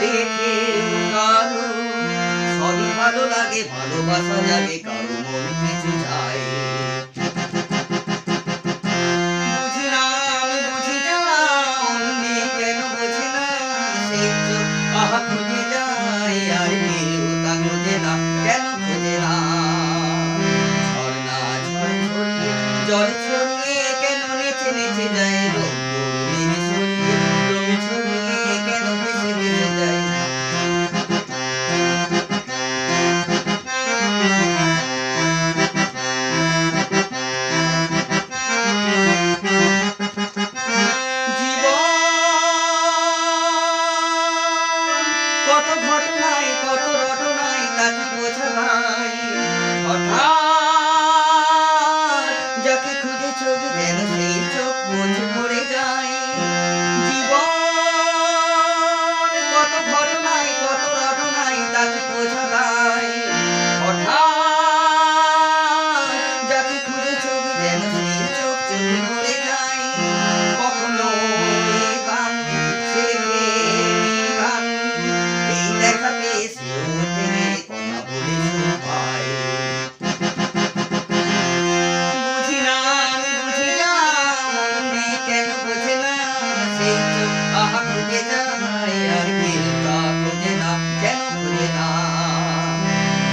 দেখে কারো সবই ভালো লাগে, ভালোবাসা জাগে, কারো মন কিছু যায়। বুঝি না, আমি বুঝি না, অন্যে কেন বোঝে না, সেই চোখ আহা খুঁজে যায়, আর কেউ তা খোঁজে না, কেন খোঁজে না। ঝর্ণা ঝড় ছড়িয়ে, জল ছড়িয়ে কেন নেচে নেচে যায়, রোদ্দুর মেঘ সরিয়ে, রং ছড়িয়ে কেন ভেসে ভেসে যায়। কত ঘটনায় কত রটনায় তাকে বোঝা নাই, হঠাৎ যাকে খুঁজে চোখ যেন সেই চোখ মুছে পড়ে যায়। জীবন কত ঘটনায় কত রটনায় তাকে বোঝা নাই, হঠাৎ যাকে খুঁজে চোখ যেন সেই চোখ চোখে পড়ে যায়। কখনো এ গান সে গান, এই দেখা পেয়ে সুর থেকে কথা বলে সুর পায়। বুঝি না, আমি বুঝি না, মনে কেন বোঝে না, সেই চোখ আহা খুঁজে যায়, আর কেউ তা খোঁজে না, কেন খোঁজে না।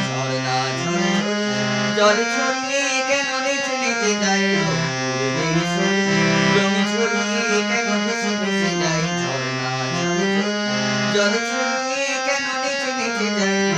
ঝর্ণা ঝড় ছড়িয়ে, জল ছড়িয়ে কেন নেচে নেচে যায়, রোদ্দুর মেঘ সরিয়ে, রং ছড়িয়ে কেন ভেসে ভেসে যায়। ঝর্ণা ঝড় ছড়িয়ে, জল ছড়িয়ে কেন নেচে নেচে যায়।